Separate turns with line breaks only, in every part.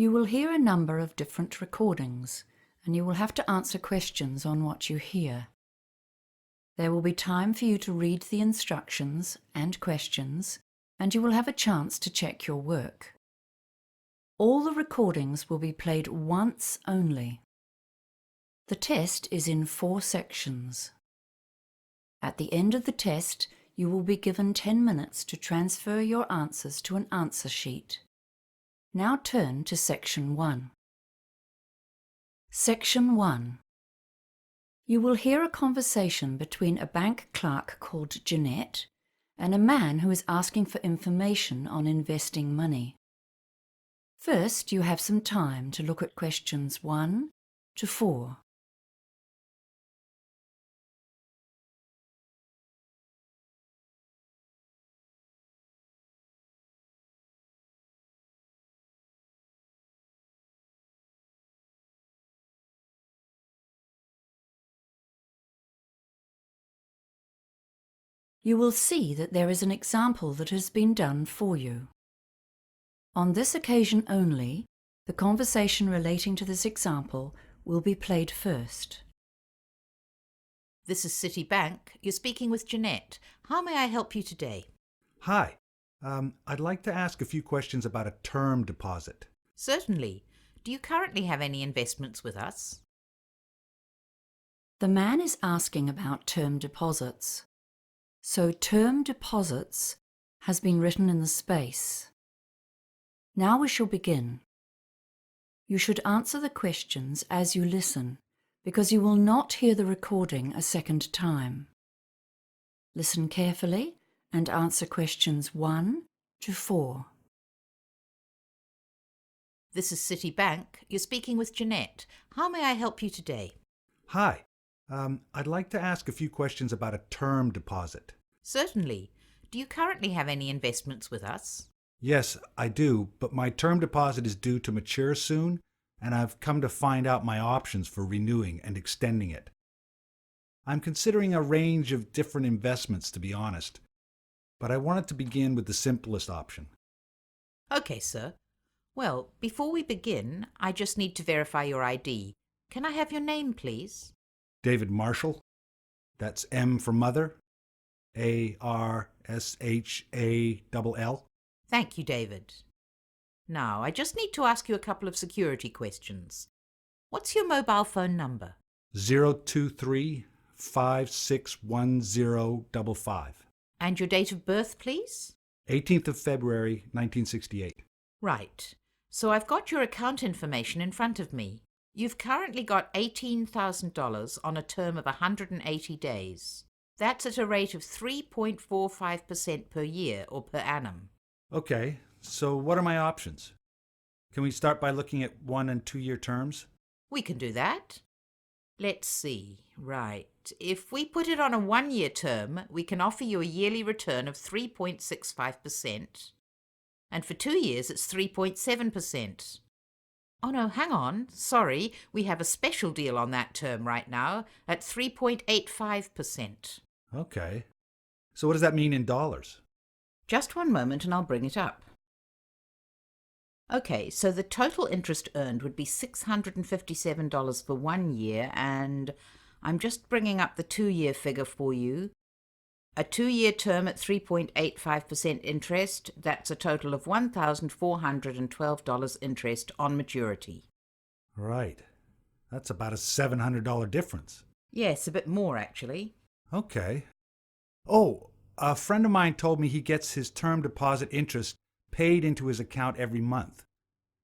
You will hear a number of different recordings, and you will have to answer questions on what you hear. There will be time for you to read the instructions and questions, and you will have a chance to check your work. All the recordings will be played once only. The test is in 4 sections. At the end of the test, you will be given 10 minutes to transfer your answers to an answer sheet. Now turn to Section 1. Section 1. You will hear a conversation between a bank clerk called Jeanette and a man who is asking for information on investing money. First, you have some time to look at questions 1 to 4. You will see that there is an example that has been done for you. On this occasion only, the conversation relating to this example will be played first.
This is Citibank. You're speaking with Jeanette. How may I help you today?
Hi. I'd like to ask a few questions about a term deposit.
Certainly. Do you currently have any investments with us?
The man is asking about term deposits. So term deposits has been written in the space. Now we shall begin. You should answer the questions as you listen, because you will not hear the recording a second time. Listen carefully and answer questions 1 to 4.
This is Citibank. You're speaking with Jeanette. How may I help you today?
Hi. I'd like to ask a few questions about a term deposit.
Certainly. Do you currently have any investments with us?
Yes, I do, but my term deposit is due to mature soon, and I've come to find out my options for renewing and extending it. I'm considering a range of different investments, to be honest, but I wanted to begin with the simplest option.
Okay, sir. Well, before we begin, I just need to verify your ID. Can I have your name, please?
David Marshall. That's M for mother. ARSHALL.
Thank you, David. Now, I just need to ask you a couple of security questions. What's your mobile phone number?
023-561055.
And your date of birth, please?
18th of February, 1968.
Right. So I've got your account information in front of me. You've currently got $18,000 on a term of 180 days. That's at a rate of 3.45% per year or per annum.
Okay, so what are my options? Can we start by looking at 1 and 2 year terms?
We can do that. Let's see. Right. If we put it on a 1-year term, we can offer you a yearly return of 3.65%. And for 2 years, it's 3.7%. Oh no, hang on. Sorry, we have a special deal on that term right now at 3.85%.
Okay. So what does that mean in dollars?
Just one moment and I'll bring it up. Okay, so the total interest earned would be $657 for 1 year, and I'm just bringing up the 2-year figure for you. A 2-year term at 3.85% interest, that's a total of $1,412 interest on maturity.
Right. That's about a $700 difference.
Yes, a bit more actually.
Okay. Oh, a friend of mine told me he gets his term deposit interest paid into his account every month.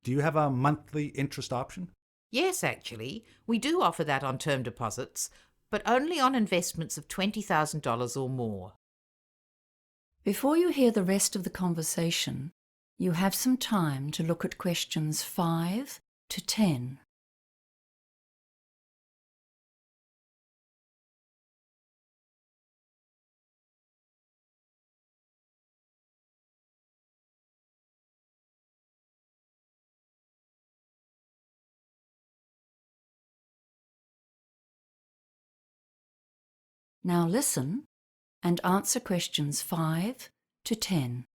Do you have a monthly interest option?
Yes, actually. We do offer that on term deposits, but only on investments of $20,000 or more.
Before you hear the rest of the conversation, you have some time to look at questions 5 to 10. Now listen and answer questions 5 to 10.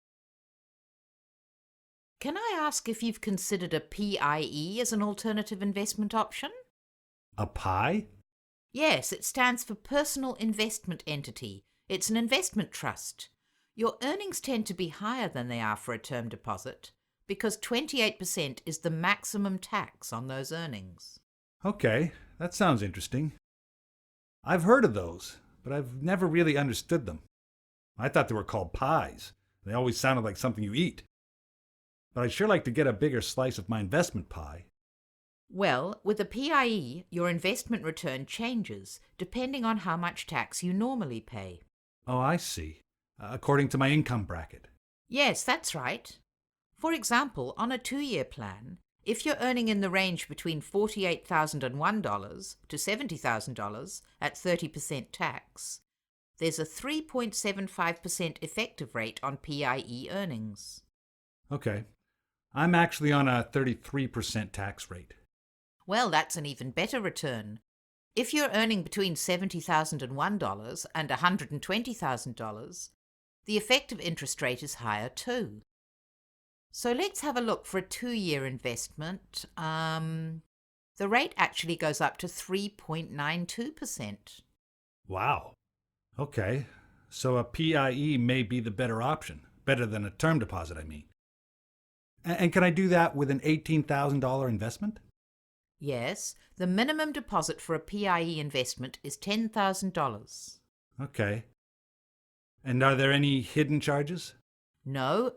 Can I ask if you've considered a PIE as an alternative investment option?
A pie?
Yes, it stands for Personal Investment Entity. It's an investment trust. Your earnings tend to be higher than they are for a term deposit because 28% is the maximum tax on those earnings.
Okay, that sounds interesting. I've heard of those, but I've never really understood them. I thought they were called pies. They always sounded like something you eat. But I'd sure like to get a bigger slice of my investment pie.
Well, with a PIE, your investment return changes depending on how much tax you normally pay.
Oh, I see. According to my income bracket.
Yes, that's right. For example, on a 2-year plan, if you're earning in the range between $48,001 to $70,000 at 30% tax, there's a 3.75% effective rate on PIE earnings.
Okay. I'm actually on a 33% tax rate.
Well, that's an even better return. If you're earning between $70,001 and $120,000, the effective interest rate is higher too. So let's have a look for a 2-year investment. The rate actually goes up to 3.92%.
Wow. Okay. So a PIE may be the better option. Better than a term deposit, I mean. And can I do that with an $18,000 investment?
Yes, the minimum deposit for a PIE investment is $10,000.
Okay. And are there any hidden charges?
No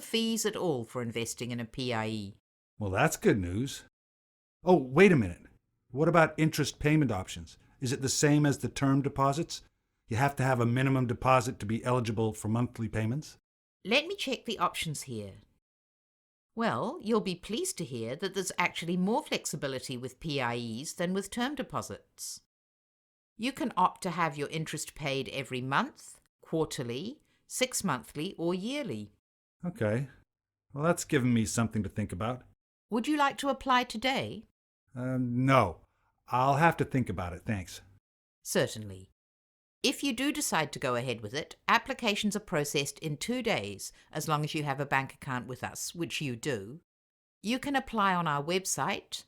fees at all for investing in a PIE.
Well, that's good news. Oh, wait a minute. What about interest payment options? Is it the same as the term deposits? You have to have a minimum deposit to be eligible for monthly payments?
Let me check the options here. Well, you'll be pleased to hear that there's actually more flexibility with PIEs than with term deposits. You can opt to have your interest paid every month, quarterly, 6-monthly, or yearly.
Okay. Well, that's given me something to think about.
Would you like to apply today?
No. I'll have to think about it, thanks.
Certainly. If you do decide to go ahead with it, applications are processed in 2 days, as long as you have a bank account with us, which you do. You can apply on our website,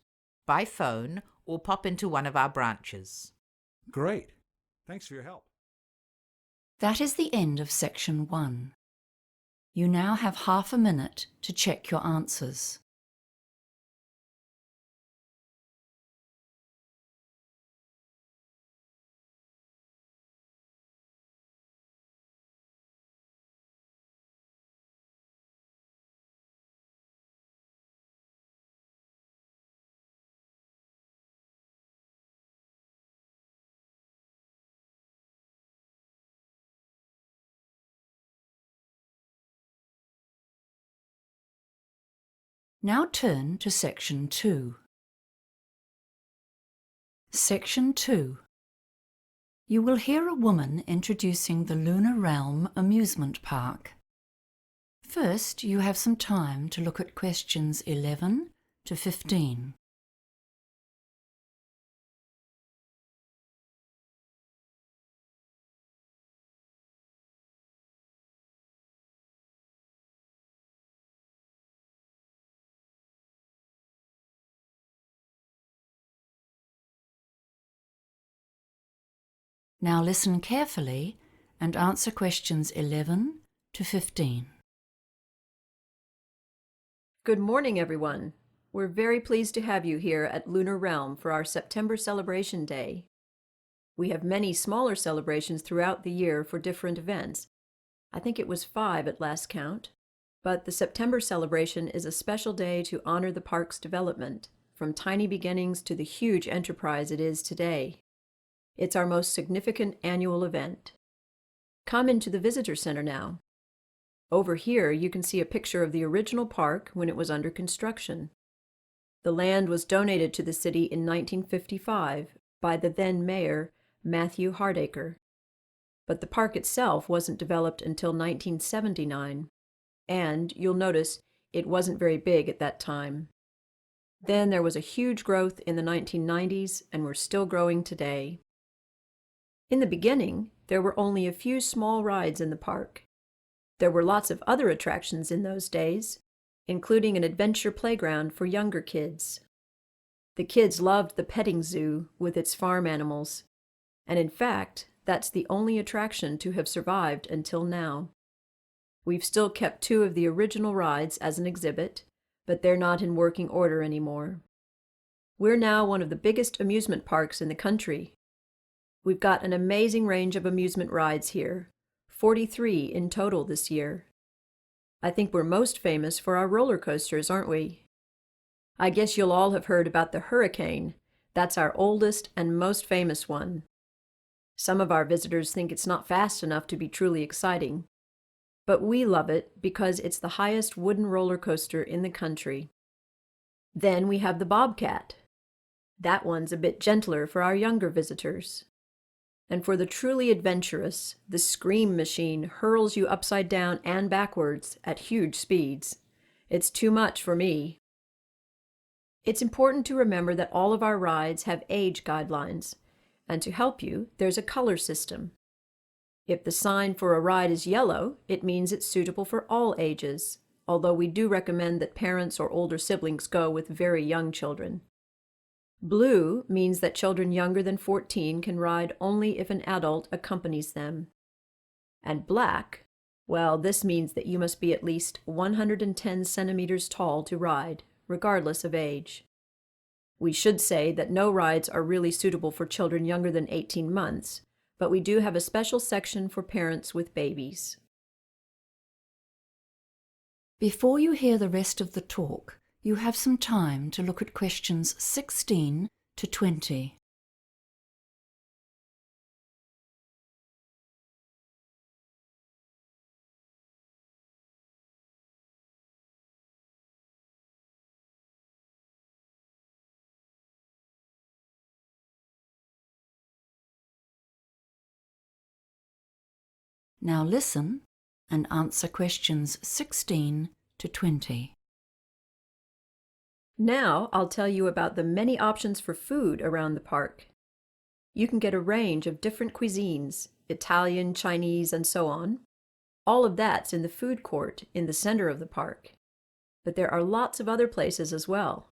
by phone, or pop into one of our branches.
Great. Thanks for your help.
That is the end of section 1. You now have half a minute to check your answers. Now turn to section 2. Section 2. You will hear a woman introducing the Lunar Realm amusement park. First, you have some time to look at questions 11 to 15. Now listen carefully and answer questions 11 to 15.
Good morning, everyone. We're very pleased to have you here at Lunar Realm for our September Celebration Day. We have many smaller celebrations throughout the year for different events. I think it was 5 at last count. But the September celebration is a special day to honor the park's development, from tiny beginnings to the huge enterprise it is today. It's our most significant annual event. Come into the visitor center now. Over here, you can see a picture of the original park when it was under construction. The land was donated to the city in 1955 by the then mayor, Matthew Hardacre. But the park itself wasn't developed until 1979, and you'll notice it wasn't very big at that time. Then there was a huge growth in the 1990s, and we're still growing today. In the beginning, there were only a few small rides in the park. There were lots of other attractions in those days. including an adventure playground for younger kids. The kids loved the petting zoo with its farm animals, and in fact, that's the only attraction to have survived until now. We've still kept 2 of the original rides as an exhibit, but they're not in working order anymore. We're now one of the biggest amusement parks in the country. We've got an amazing range of amusement rides here, 43 in total this year. I think we're most famous for our roller coasters, aren't we? I guess you'll all have heard about the Hurricane. That's our oldest and most famous one. Some of our visitors think it's not fast enough to be truly exciting, but we love it because it's the highest wooden roller coaster in the country. Then we have the Bobcat. That one's a bit gentler for our younger visitors. And for the truly adventurous, the Scream Machine hurls you upside down and backwards at huge speeds. It's too much for me. It's important to remember that all of our rides have age guidelines, and to help you, there's a color system. If the sign for a ride is yellow, it means it's suitable for all ages, although we do recommend that parents or older siblings go with very young children. Blue means that children younger than 14 can ride only if an adult accompanies them. And black, well, this means that you must be at least 110 centimeters tall to ride, regardless of age. We should say that no rides are really suitable for children younger than 18 months, but we do have a special section for parents with babies.
Before you hear the rest of the talk, you have some time to look at questions 16 to 20. Now listen and answer questions 16 to 20.
Now I'll tell you about the many options for food around the park. You can get a range of different cuisines, Italian, Chinese, and so on. All of that's in the food court in the center of the park. But there are lots of other places as well.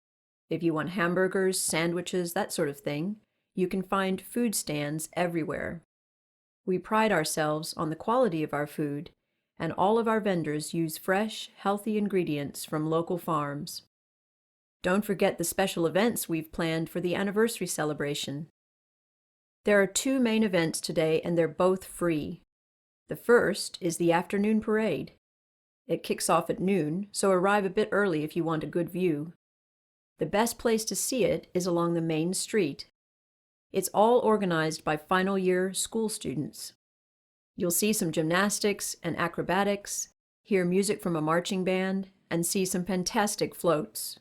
If you want hamburgers, sandwiches, that sort of thing, you can find food stands everywhere. We pride ourselves on the quality of our food, and all of our vendors use fresh, healthy ingredients from local farms. Don't forget the special events we've planned for the anniversary celebration. There are 2 main events today, and they're both free. The first is the afternoon parade. It kicks off at noon, so arrive a bit early if you want a good view. The best place to see it is along the main street. It's all organized by final year school students. You'll see some gymnastics and acrobatics, hear music from a marching band, and see some fantastic floats.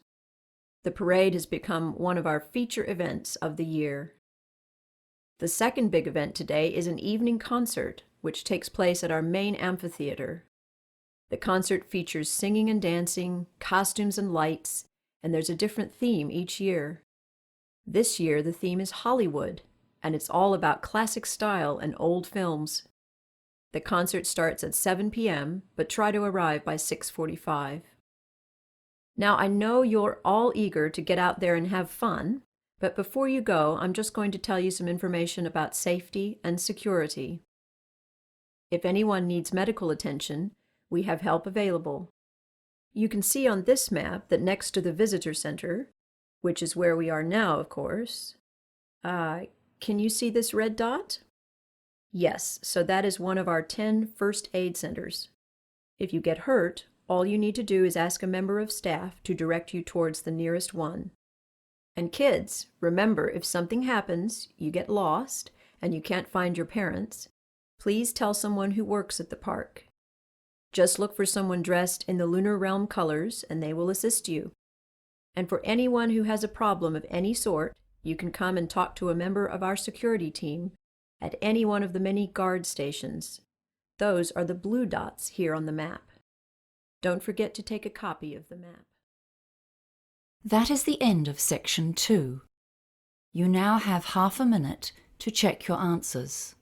The parade has become one of our feature events of the year. The second big event today is an evening concert, which takes place at our main amphitheater. The concert features singing and dancing, costumes and lights, and there's a different theme each year. This year the theme is Hollywood, and it's all about classic style and old films. The concert starts at 7 p.m., but try to arrive by 6:45. Now, I know you're all eager to get out there and have fun, but before you go, I'm just going to tell you some information about safety and security. If anyone needs medical attention, we have help available. You can see on this map that next to the visitor center, which is where we are now, of course, can you see this red dot? Yes, so that is one of our 10 first aid centers. If you get hurt, all you need to do is ask a member of staff to direct you towards the nearest one. And kids, remember, if something happens, you get lost, and you can't find your parents, please tell someone who works at the park. Just look for someone dressed in the Lunar Realm colors, and they will assist you. And for anyone who has a problem of any sort, you can come and talk to a member of our security team at any one of the many guard stations. Those are the blue dots here on the map. Don't forget to take a copy of the map.
That is the end of section 2. You now have half a minute to check your answers.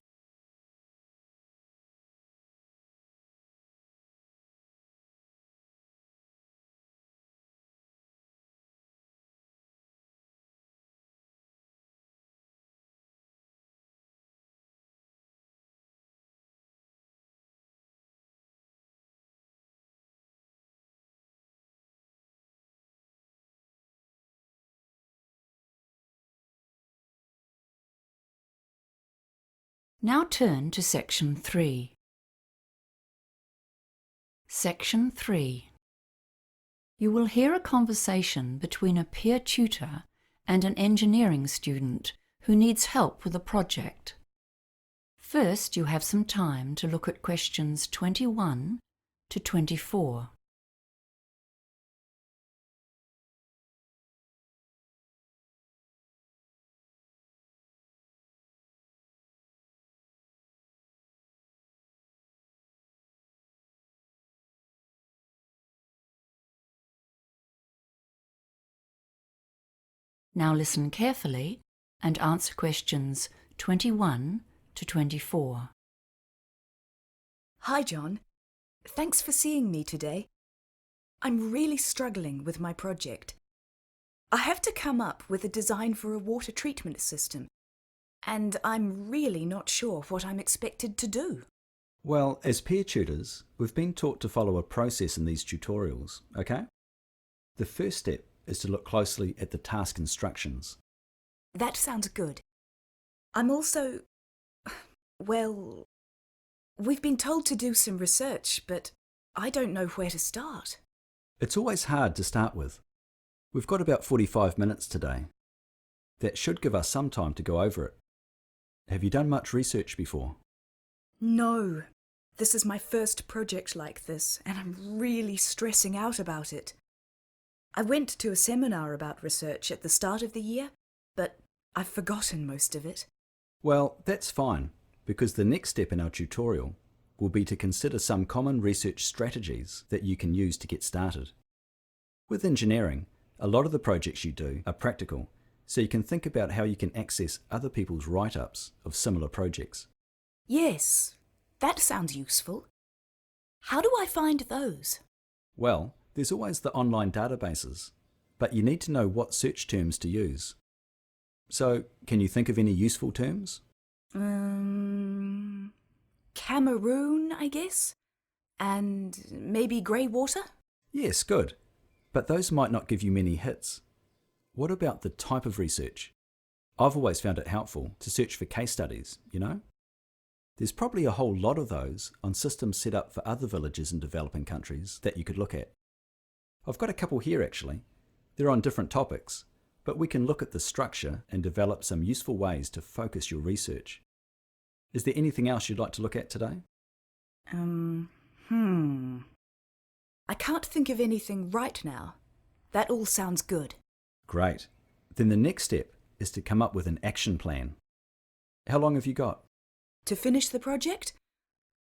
Now turn to Section 3. Section 3. You will hear a conversation between a peer tutor and an engineering student who needs help with a project. First, you have some time to look at questions 21 to 24. Now listen carefully and answer questions 21 to 24.
Hi, John. Thanks for seeing me today. I'm really struggling with my project. I have to come up with a design for a water treatment system, and I'm really not sure what I'm expected to do.
Well, as peer tutors, we've been taught to follow a process in these tutorials, okay? The first step is to look closely at the task instructions.
That sounds good. I'm also... well, we've been told to do some research, but I don't know where to start.
It's always hard to start with. We've got about 45 minutes today. That should give us some time to go over it. Have you done much research before?
No, this is my first project like this, and I'm really stressing out about it. I went to a seminar about research at the start of the year, but I've forgotten most of it.
Well, that's fine, because the next step in our tutorial will be to consider some common research strategies that you can use to get started. With engineering, a lot of the projects you do are practical, so you can think about how you can access other people's write-ups of similar projects.
Yes, that sounds useful. How do I find those?
Well, there's always the online databases, but you need to know what search terms to use. So, can you think of any useful terms?
Cameroon, I guess? And maybe grey water?
Yes, good. But those might not give you many hits. What about the type of research? I've always found it helpful to search for case studies, you know? There's probably a whole lot of those on systems set up for other villages in developing countries that you could look at. I've got a couple here actually. They're on different topics, but we can look at the structure and develop some useful ways to focus your research. Is there anything else you'd like to look at today?
I can't think of anything right now. That all sounds good.
Great. Then the next step is to come up with an action plan. How long have you got?
To finish the project?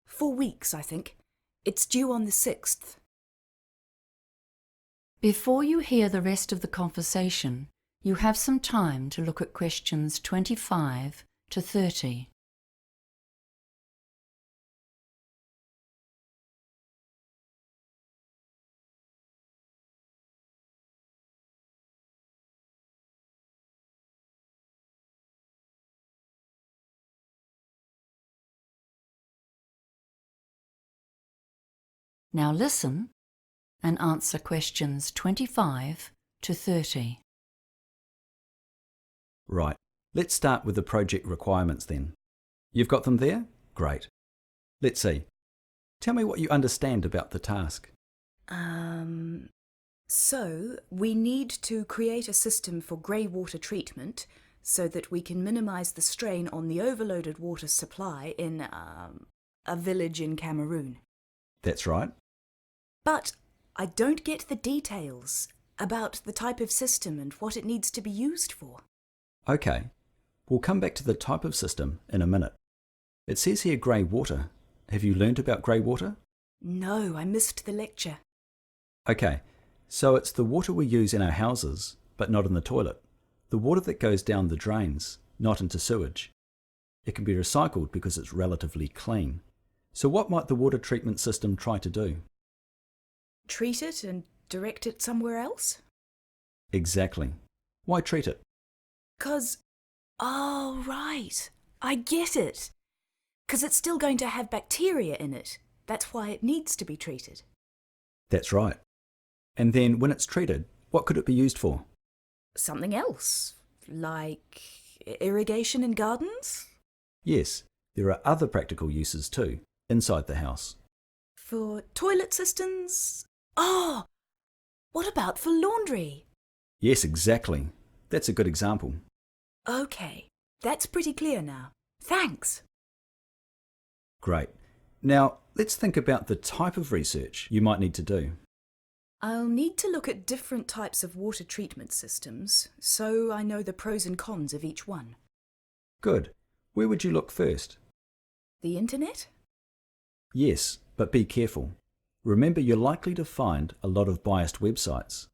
4 weeks, I think. It's due on the 6th.
Before you hear the rest of the conversation, you have some time to look at questions 25 to 30. Now listen and answer questions 25 to 30.
Right. Let's start with the project requirements then. You've got them there? Great. Let's see. Tell me what you understand about the task.
So we need to create a system for grey water treatment so that we can minimise the strain on the overloaded water supply in a village in Cameroon.
That's right.
But I don't get the details about the type of system and what it needs to be used for.
Okay. We'll come back to the type of system in a minute. It says here grey water. Have you learnt about grey water?
No, I missed the lecture.
Okay. So it's the water we use in our houses, but not in the toilet. The water that goes down the drains, not into sewage. It can be recycled because it's relatively clean. So what might the water treatment system try to do?
Treat it and direct it somewhere else?
Exactly. Why treat it?
'Cause... oh, right. I get it. 'Cause it's still going to have bacteria in it. That's why it needs to be treated.
That's right. And then when it's treated, what could it be used for?
Something else, like irrigation in gardens?
Yes, There are other practical uses too, inside the house.
For toilet systems? Oh, what about for laundry?
Yes, exactly. That's a good example.
Okay, that's pretty clear now. Thanks.
Great. Now, let's think about the type of research you might need to do.
I'll need to look at different types of water treatment systems, so I know the pros and cons of each one.
Good. Where would you look first?
The internet?
Yes, but be careful. Remember, you're likely to find a lot of biased websites.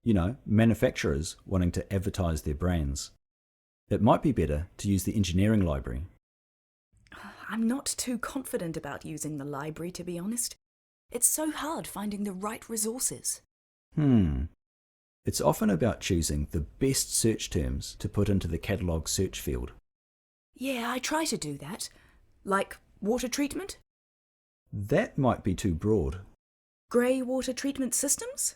You know, manufacturers wanting to advertise their brands. It might be better to use the engineering library.
I'm not too confident about using the library, to be honest. It's so hard finding the right resources.
It's often about choosing the best search terms to put into the catalogue search field.
Yeah, I try to do that. Like water treatment?
That might be too broad.
Grey water treatment systems?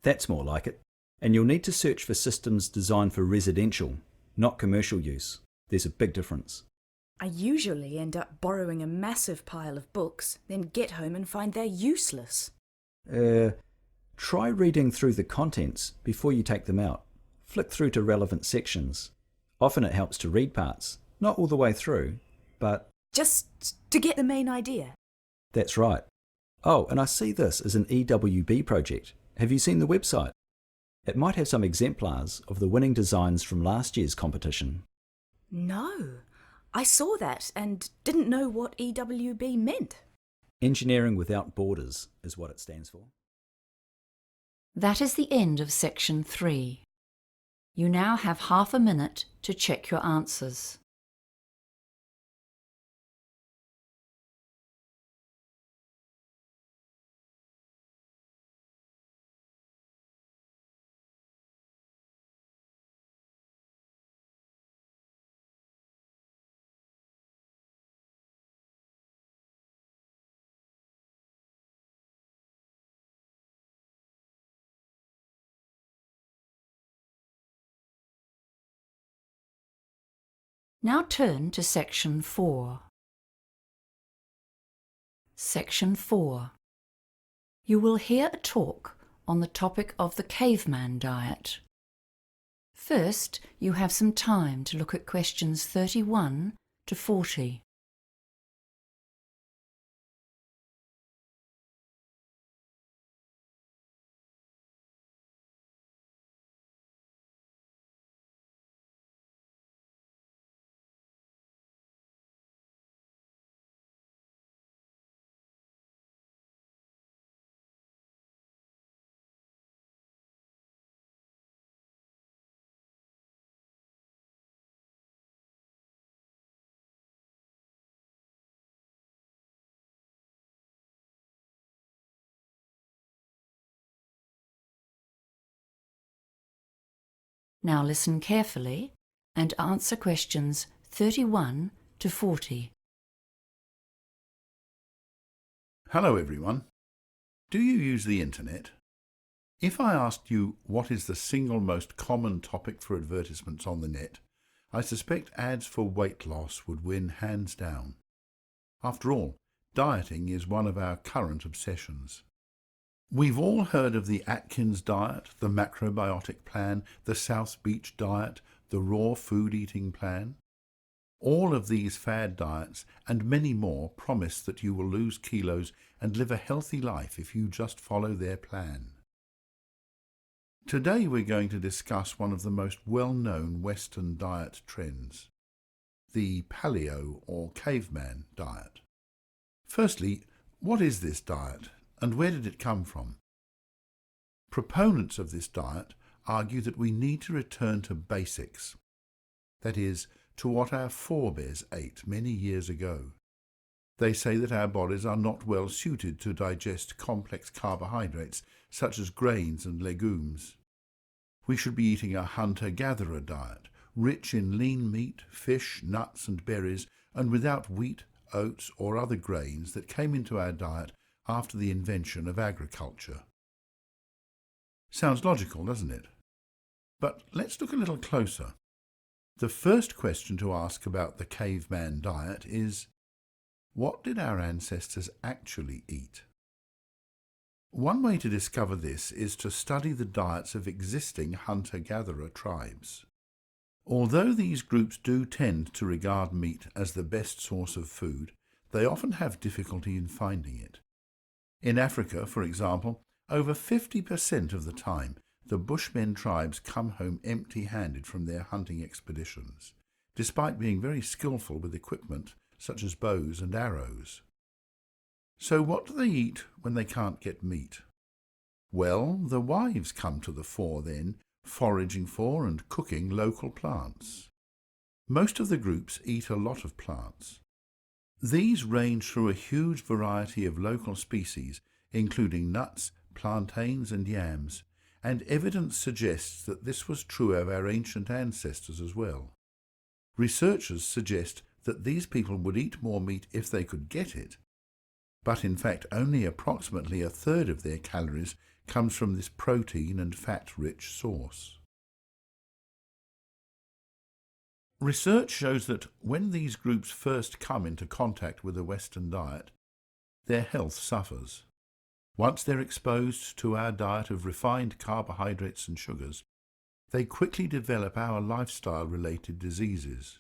That's more like it. And you'll need to search for systems designed for residential, not commercial use. There's a big difference.
I usually end up borrowing a massive pile of books, then get home and find they're useless.
Try reading through the contents before you take them out. Flick through to relevant sections. Often it helps to read parts, not all the way through, but...
Just to get the main idea.
That's right. Oh, and I see this as an EWB project. Have you seen the website? It might have some exemplars of the winning designs from last year's competition.
No, I saw that and didn't know what EWB meant.
Engineering Without Borders is what it stands for.
That is the end of section 3. You now have half a minute to check your answers. Now turn to section 4. Section 4. You will hear a talk on the topic of the caveman diet. First, you have some time to look at questions 31 to 40. Now listen carefully and answer questions 31 to 40.
Hello everyone. Do you use the internet? If I asked you what is the single most common topic for advertisements on the net, I suspect ads for weight loss would win hands down. After all, dieting is one of our current obsessions. We've all heard of the Atkins diet, the macrobiotic plan, the South Beach diet, the raw food eating plan. All of these fad diets and many more promise that you will lose kilos and live a healthy life if you just follow their plan. Today we're going to discuss one of the most well-known Western diet trends, the paleo or caveman diet. Firstly, what is this diet and where did it come from? Proponents of this diet argue that we need to return to basics, that is, to what our forebears ate many years ago. They say that our bodies are not well suited to digest complex carbohydrates such as grains and legumes. We should be eating a hunter-gatherer diet, rich in lean meat, fish, nuts and berries, and without wheat, oats or other grains that came into our diet after the invention of agriculture. Sounds logical, doesn't it? But let's look a little closer. The first question to ask about the caveman diet is, what did our ancestors actually eat? One way to discover this is to study the diets of existing hunter-gatherer tribes. Although these groups do tend to regard meat as the best source of food, they often have difficulty in finding it. In Africa, for example, over 50% of the time, the Bushmen tribes come home empty-handed from their hunting expeditions, despite being very skillful with equipment such as bows and arrows. So what do they eat when they can't get meat? Well, the wives come to the fore then, foraging for and cooking local plants. Most of the groups eat a lot of plants. These range through a huge variety of local species, including nuts, plantains and yams, and evidence suggests that this was true of our ancient ancestors as well. Researchers suggest that these people would eat more meat if they could get it, but in fact only approximately a third of their calories comes from this protein and fat-rich source. Research shows that when these groups first come into contact with a Western diet, their health suffers. Once they're exposed to our diet of refined carbohydrates and sugars, they quickly develop our lifestyle-related diseases.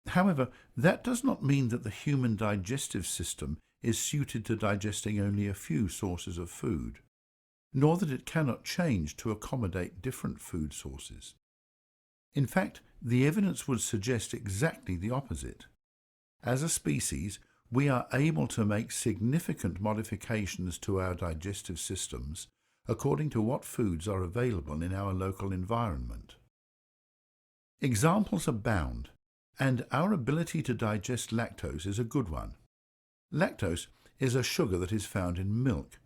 However, that does not mean that the human digestive system is suited to digesting only a few sources of food, nor that it cannot change to accommodate different food sources. In fact, the evidence would suggest exactly the opposite. As a species, we are able to make significant modifications to our digestive systems according to what foods are available in our local environment. Examples abound, and our ability to digest lactose is a good one. Lactose is a sugar that is found in milk,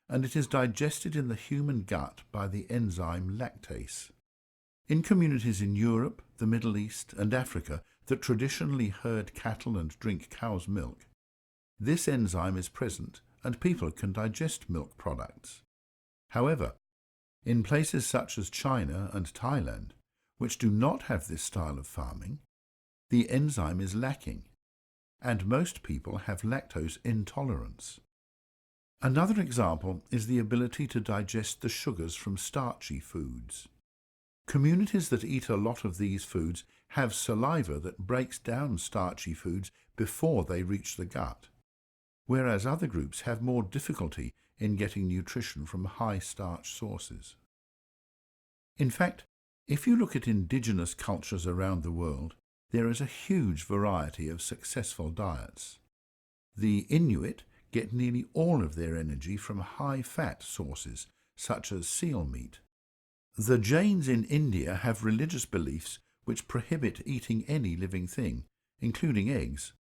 and it is digested in the human gut by the enzyme lactase. In communities in Europe, the Middle East, and Africa that traditionally herd cattle and drink cow's milk, this enzyme is present and people can digest milk products. However, in places such as China and Thailand, which do not have this style of farming, the enzyme is lacking, and most people have lactose intolerance. Another example is the ability to digest the sugars from starchy foods. Communities that eat a lot of these foods have saliva that breaks down starchy foods before they reach the gut, whereas other groups have more difficulty in getting nutrition from high-starch sources. In fact, if you look at indigenous cultures around the world, there is a huge variety of successful diets. The Inuit get nearly all of their energy from high-fat sources, such as seal meat. The Jains in India have religious beliefs which prohibit eating any living thing, including eggs,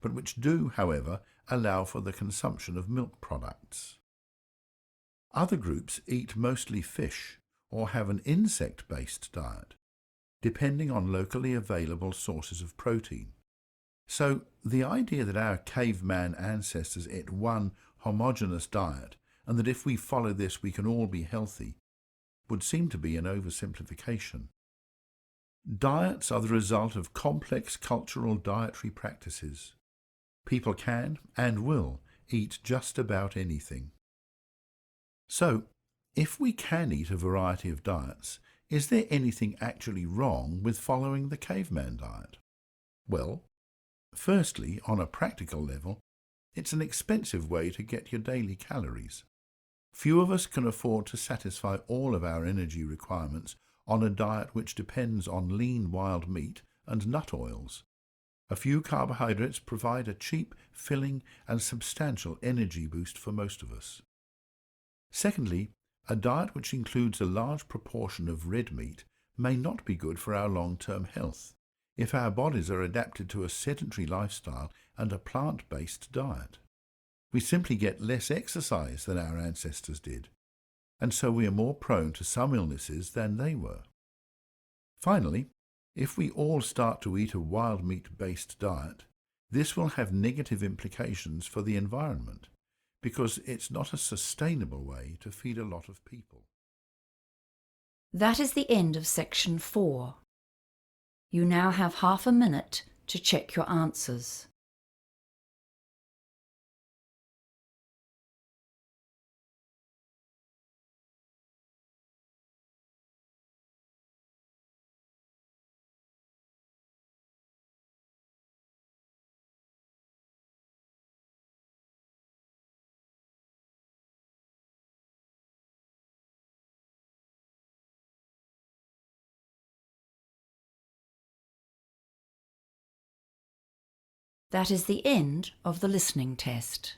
but which do, however, allow for the consumption of milk products. Other groups eat mostly fish or have an insect-based diet, depending on locally available sources of protein. So the idea that our caveman ancestors ate one homogeneous diet and that if we follow this we can all be healthy would seem to be an oversimplification. Diets are the result of complex cultural dietary practices. People can and will eat just about anything. So, if we can eat a variety of diets, is there anything actually wrong with following the caveman diet? Well, firstly, on a practical level, it's an expensive way to get your daily calories. Few of us can afford to satisfy all of our energy requirements on a diet which depends on lean wild meat and nut oils. A few carbohydrates provide a cheap, filling and substantial energy boost for most of us. Secondly, a diet which includes a large proportion of red meat may not be good for our long-term health if our bodies are adapted to a sedentary lifestyle and a plant-based diet. We simply get less exercise than our ancestors did, and so we are more prone to some illnesses than they were. Finally, if we all start to eat a wild meat-based diet, this will have negative implications for the environment, because it's not a sustainable way to feed a lot of people.
That is the end of section 4. You now have half a minute to check your answers. That is the end of the listening test.